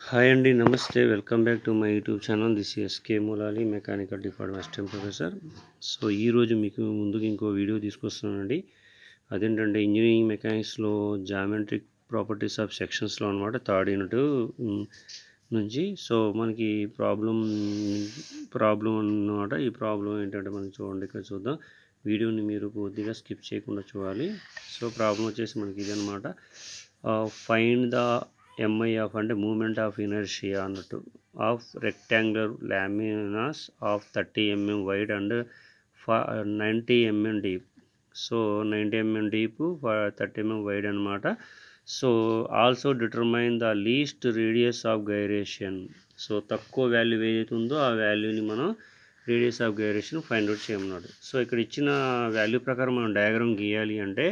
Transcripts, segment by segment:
Hi అండి, నమస్తే. Welcome back to my YouTube channel. This S K Moulali, mechanical department assistant professor. So ఈరోజు మీకు ముందుకు ఇంకో వీడియో తీసుకొస్తున్నానండి. అదేంటంటే ఇంజనీరింగ్ మెకానిక్స్లో జామెట్రిక్ ప్రాపర్టీస్ ఆఫ్ సెక్షన్స్లో అనమాట, థర్డ్ యూనిట్ నుంచి. సో మనకి ప్రాబ్లం అన్నమాట. ఈ ప్రాబ్లం ఏంటంటే మనం చూడండి, ఇక్కడ చూద్దాం. వీడియోని మీరు పూర్తిగా స్కిప్ చేయకుండా చూడాలి. సో ప్రాబ్లం వచ్చేసి మనకి ఇది అనమాట. ఫైండ్ ద ఎంఐ ఆఫ్ అంటే మూమెంట్ ఆఫ్ ఇనర్షియా అన్నట్టు of rectangular laminas of 30 mm wide and 90 mm deep. So 90 mm deep, 30 mm wide అనమాట. So also determine the least radius of gyration. So తక్కువ value ఏదైతే ఉందో ఆ వాల్యూని మనం radius of gyration find out చేయమన్నాడు. So ఇక్కడ ఇచ్చిన వాల్యూ ప్రకారం మనం డయాగ్రామ్ గీయాలి అంటే,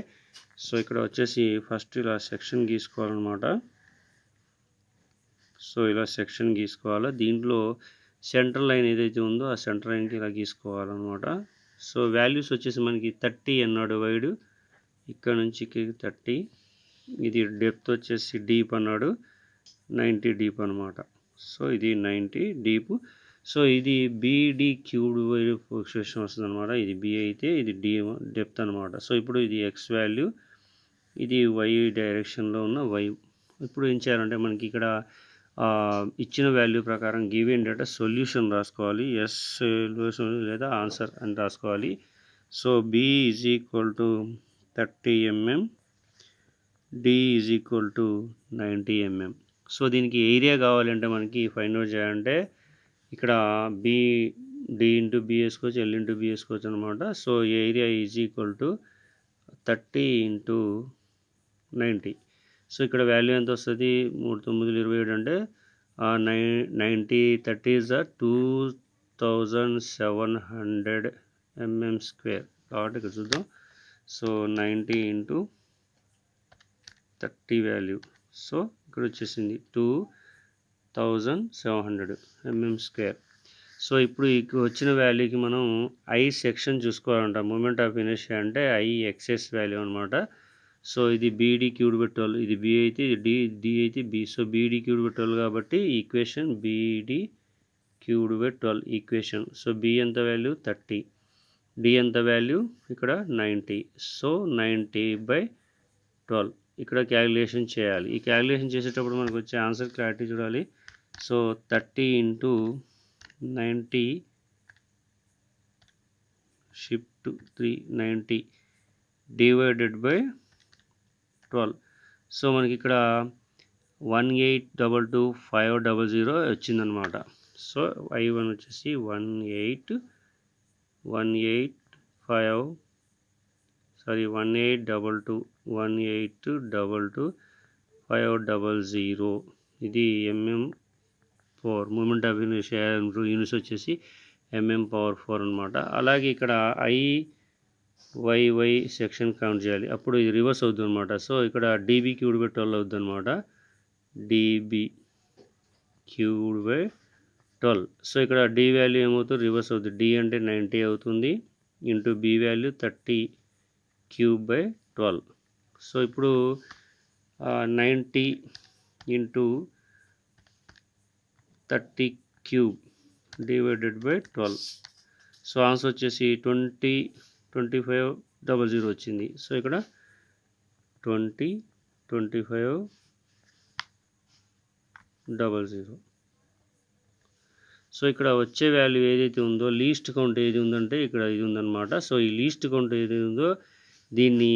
సో ఇక్కడ వచ్చేసి ఫస్ట్ ఇలా సెక్షన్ గీసుకోవాలన్నమాట. సో ఇలా సెక్షన్ గీసుకోవాలి. దీంట్లో సెంటర్ లైన్ ఏదైతే ఉందో ఆ సెంటర్ లైన్కి ఇలా గీసుకోవాలన్నమాట. సో వాల్యూస్ వచ్చేసి మనకి 30 అన్నాడు వైడ్, ఇక్కడ నుంచి 30. ఇది డెప్త్ వచ్చేసి డీప్ అన్నాడు 90 డీప్ అనమాట. సో ఇది 90 డీప్. సో ఇది బీడి క్యూబ్డ్ వైడ్ ఎక్స్ప్రెషన్ వస్తుంది అనమాట. ఇది బి అయితే ఇది డి డెప్త్ అనమాట. సో ఇప్పుడు ఇది ఎక్స్ వాల్యూ, ఇది వై డైరెక్షన్లో ఉన్న వై. ఇప్పుడు ఏం చేయాలంటే మనకి ఇక్కడ ఇచ్చిన వాల్యూ ప్రకారం గివెన్ డేటా సొల్యూషన్ రాసుకోవాలి. ఎస్ సొల్యూషన్ లేదా ఆన్సర్ అని రాసుకోవాలి. So B is equal to 30 mm, D is equal to 90 mm. So దీనికి ఏరియా కావాలంటే మనకి ఫైండ్ అవుట్ చేయాలంటే ఇక్కడ బి డి ఇంటూ బి వేసుకోవచ్చు, ఎల్ ఇంటూ బి వేసుకోవచ్చు అనమాట. So area is equal to 30 into 90. So ఇక్కడ వాల్యూ ఎంత వస్తుంది? 3 9 27 అంటే 90 30 is 2700 mm స్క్వేర్. కాబట్టి ఇక్కడ చూద్దాం. సో 90 ఇంటూ 30 వాల్యూ, సో ఇక్కడ వచ్చేసింది 2700 mm స్క్వేర్. సో ఇప్పుడు వచ్చిన వాల్యూకి మనం ఐ సెక్షన్ చూసుకోవాలంట. మూమెంట్ ఆఫ్ ఇనర్షియా అంటే ఐ ఎక్సెస్ వాల్యూ అనమాట. సో ఇది బీడీ క్యూబ్డ్ బై 12, ఇది బి అయితే ఇది డి అయితే B. So BD cubed by 12 కాబట్టి equation BD cubed by 12 equation. So B ఎంత వాల్యూ 30, డి ఎంత వాల్యూ ఇక్కడ 90. సో 90/12 ఇక్కడ క్యాలిక్యులేషన్ చేయాలి. ఈ క్యాలిక్యులేషన్ చేసేటప్పుడు మనకు వచ్చే ఆన్సర్ క్లారిటీ చూడాలి. So 30 into 90 shift 390 divided by 12. So మనకి ఇక్కడ 1822,500 వచ్చిందనమాట. సో I1 వచ్చేసి 1822,500. ఇది mm4 moment of inertia units వచ్చేసి mm⁴ అనమాట. అలాగే ఇక్కడ ఐ సెక్షన్ కౌంట్ చేయాలి, అప్పుడు ఇది రివర్స్ అవుతుంది అనమాట. సో ఇక్కడ డీబీ క్యూబ్డ్ బై 12 అవుతుంది అనమాట. DB cubed by 12. సో ఇక్కడ డి వాల్యూ ఏమవుతుంది? రివర్స్ అవుతుంది. డి అంటే 90 అవుతుంది into B value 30 cube by 12. So ఇప్పుడు 90 into 30 cube divided by 12. So answer వచ్చేసి 2500 వచ్చింది. సో ఇక్కడ 2500. సో ఇక్కడ వచ్చే వాల్యూ ఏదైతే ఉందో, లీస్ట్ కౌంట్ ఏది ఉందంటే ఇక్కడ ఇది ఉందన్నమాట. సో ఈ లీస్ట్ కౌంట్ ఏది ఉందో దీన్ని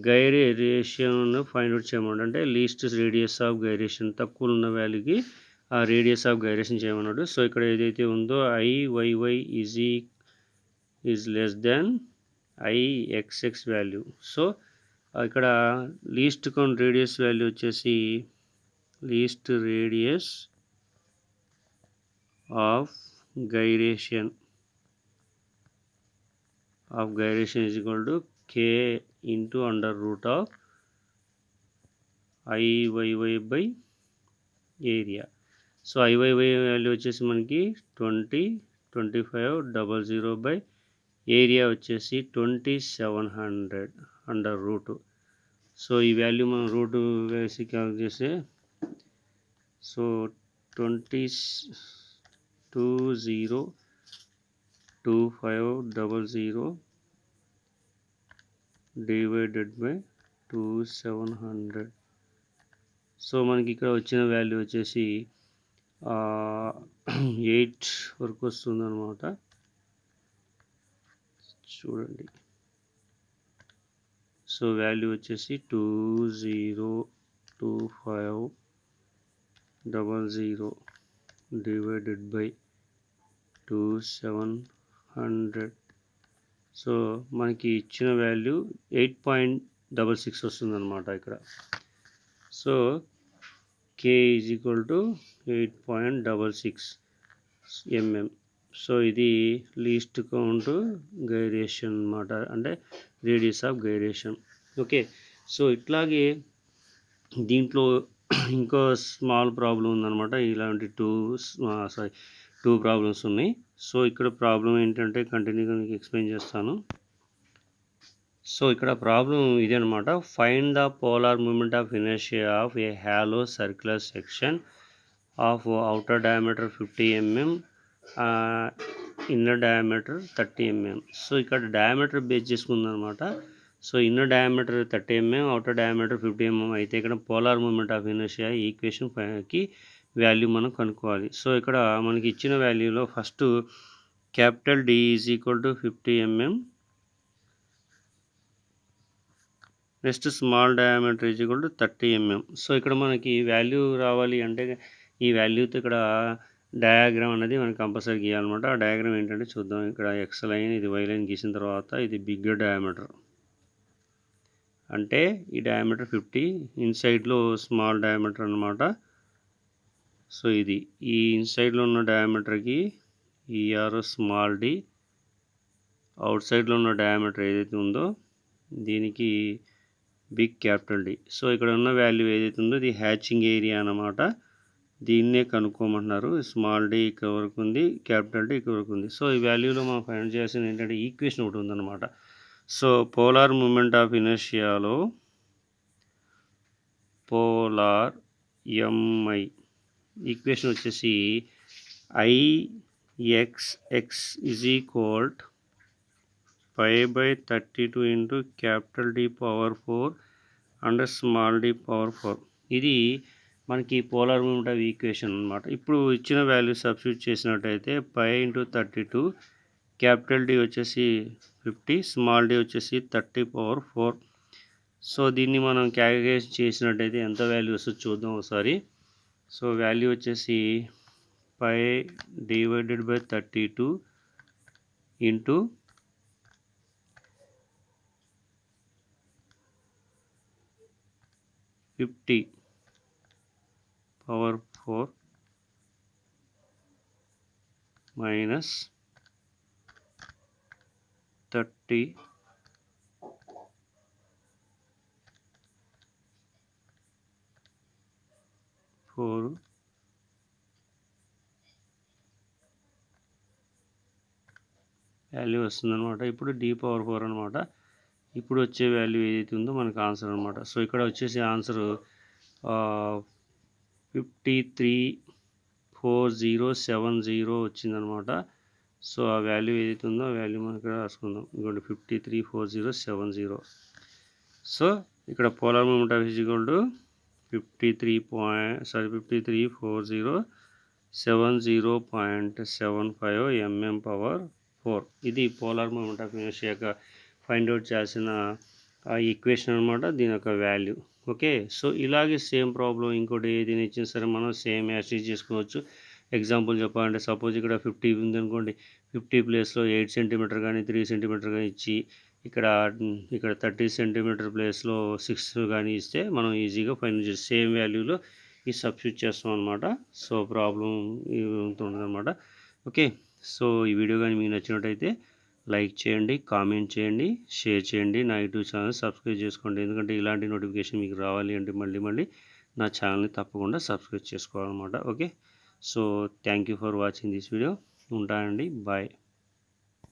గైరేషన్ ఫైండ్ అవుట్ చేయమన్నాడు. అంటే లీస్ట్ రేడియస్ ఆఫ్ గైరేషన్, తక్కువ ఉన్న వాల్యూకి ఆ రేడియస్ ఆఫ్ గైరేషన్ చేయమన్నాడు. సో ఇక్కడ ఏదైతే ఉందో IYY is less than ఐఎక్స్ఎక్స్ value. So ఇక్కడ లీస్ట్ కౌంట్ రేడియస్ వాల్యూ వచ్చేసి least radius of gyration is equal to k into under root of IYY by area. So IYY value వచ్చేసి మనకి 2500 by area వచ్చేసి 2700 under root. So ఈ value మనం route వేసి calculate చేస్తే so 202500 divided by 2700. So మనకి ఇక్కడ వచ్చిన వాల్యూ వచ్చేసి 8 వరకు వస్తుంది అనమాట. చూడండి, సో వాల్యూ వచ్చేసి 202500 డివైడెడ్ బై 2700. సో మనకి ఇచ్చిన వాల్యూ 8.66 వస్తుంది అనమాట ఇక్కడ. So K is equal to 8.66 mm. So ఇది లీస్ట్ కౌంట్ గైరేషన్ అనమాట, అంటే radius of gyration. Okay, so ఇట్లాగే దీంట్లో ఇంకో స్మాల్ ప్రాబ్లం ఉందన్నమాట. ఇలాంటి టూ ప్రాబ్లమ్స్ ఉన్నాయి. సో ఇక్కడ ప్రాబ్లం ఏంటంటే కంటిన్యూగా మీకు ఎక్స్ప్లెయిన్ చేస్తాను. సో ఇక్కడ ప్రాబ్లం ఇదే అనమాట. Find the polar moment of inertia of a hollow circular section of outer diameter 50 mm, inner diameter 30 mm. So ఇక్కడ డయామీటర్ బేస్ చేసుకుందనమాట. So inner diameter 30 mm, outer diameter 50 mm అయితే ఇక్కడ polar moment of inertia ఈక్వేషన్కి value మనం కనుక్కోవాలి. So ఇక్కడ మనకి ఇచ్చిన వాల్యూలో first capital D is equal to 50 mm, next small diameter is equal to 30 mm. So ఇక్కడ మనకి వాల్యూ రావాలి అంటే ఈ వాల్యూతో ఇక్కడ డయాగ్రామ్ అనేది మనకి కంపల్సరీ గీయాలన్నమాట. ఆ డయాగ్రామ్ ఏంటంటే చూద్దాం. ఇక్కడ ఎక్స్ లైన్, ఇది వై లైన్ గీసిన తర్వాత ఇది బిగ్గర్ డయామీటర్, అంటే ఈ డయామీటర్ 50, ఇన్సైడ్లో స్మాల్ డయామీటర్ అనమాట. సో ఇది ఈ ఇన్సైడ్లో ఉన్న డయామీటర్కి ఈఆర్ స్మాల్ డి, అవుట్ సైడ్లో ఉన్న డయామీటర్ ఏదైతే ఉందో దీనికి బిగ్ క్యాపిటల్ డి. సో ఇక్కడ ఉన్న వాల్యూ ఏదైతే ఉందో ఇది హ్యాచింగ్ ఏరియా అన్నమాట. దీన్నే కనుక్కోమంటున్నారు. స్మాల్ డి ఇక్కడ వరకు ఉంది, క్యాపిటల్ డి ఇక్కడ వరకు ఉంది. సో ఈ వాల్యూలో మనం ఫైండ్ చేయాల్సింది ఏంటంటే ఈక్వేషన్ ఒకటి ఉందన్నమాట. సో పోలార్ మూమెంట్ ఆఫ్ ఇనర్షియాలో పోలార్ ఎంఐ ఈక్వేషన్ వచ్చేసి IXX is equal 5/32 into capital D power 4 and small D power 4. ఇది మనకి పోలార్ మూమెంట్ ఆఫ్ ఈక్వేషన్ అనమాట. ఇప్పుడు ఇచ్చిన వాల్యూ సబ్స్టిట్యూట్ చేసినట్టయితే 5/32, క్యాపిటల్ డి వచ్చేసి 50, స్మాల్ డి వచ్చేసి 30^4. సో దీన్ని మనం క్యాలిక్యులేట్ చేసినట్టయితే ఎంత వాల్యూ వస్తుందో చూద్దాం ఒకసారి. సో వాల్యూ వచ్చేసి 5/32 ఇంటూ 50^4 మైనస్ 30^4 వాల్యూ వస్తుందన్నమాట. ఇప్పుడు D⁴ అనమాట. ఇప్పుడు వచ్చే వాల్యూ ఏదైతే ఉందో మనకు ఆన్సర్ అనమాట. సో ఇక్కడ వచ్చేసి ఆన్సర్ 534070 వచ్చిందనమాట. సో ఆ వాల్యూ ఏదైతే ఉందో ఆ వాల్యూ మనం ఇక్కడ రాసుకుందాం. ఇంకోటి 534070. సో ఇక్కడ polar moment of equal to 534070.75 mm/4. ఇది polar moment of inertia find out చేయాల్సిన ఈక్వేషన్ అనమాట, దీని యొక్క వాల్యూ. ఓకే, సో ఇలాగే సేమ్ ప్రాబ్లం ఇంకోటి ఏదైనా ఇచ్చినా సరే మనం సేమ్ యాసిడ్ చేసుకోవచ్చు. ఎగ్జాంపుల్ చెప్పాలంటే సపోజ్ ఇక్కడ 50 ఉందనుకోండి, 50 ప్లేస్లో 8 సెంటీమీటర్ కానీ 3 సెంటీమీటర్ కానీ ఇచ్చి ఇక్కడ 30 సెంటీమీటర్ ప్లేస్లో 6 కానీ ఇస్తే మనం ఈజీగా ఫైండ్ చేసి సేమ్ వాల్యూలో ఈ సబ్స్టిట్యూట్ చేస్తాం అనమాట. సో ప్రాబ్లం ఉంటుంది అనమాట. ఓకే, సో ఈ వీడియో కానీ మీకు నచ్చినట్టయితే లైక్ చేయండి, కామెంట్ చేయండి, షేర్ చేయండి. నా యూట్యూబ్ ఛానల్ సబ్స్క్రైబ్ చేసుకోండి. ఎందుకంటే ఇలాంటి నోటిఫికేషన్ మీకు రావాలి అంటే మళ్ళీ నా ఛానల్ని తప్పకుండా సబ్స్క్రైబ్ చేసుకోవాలన్నమాట. Okay, so thank you for watching this video. ఉంటానండి, బాయ్.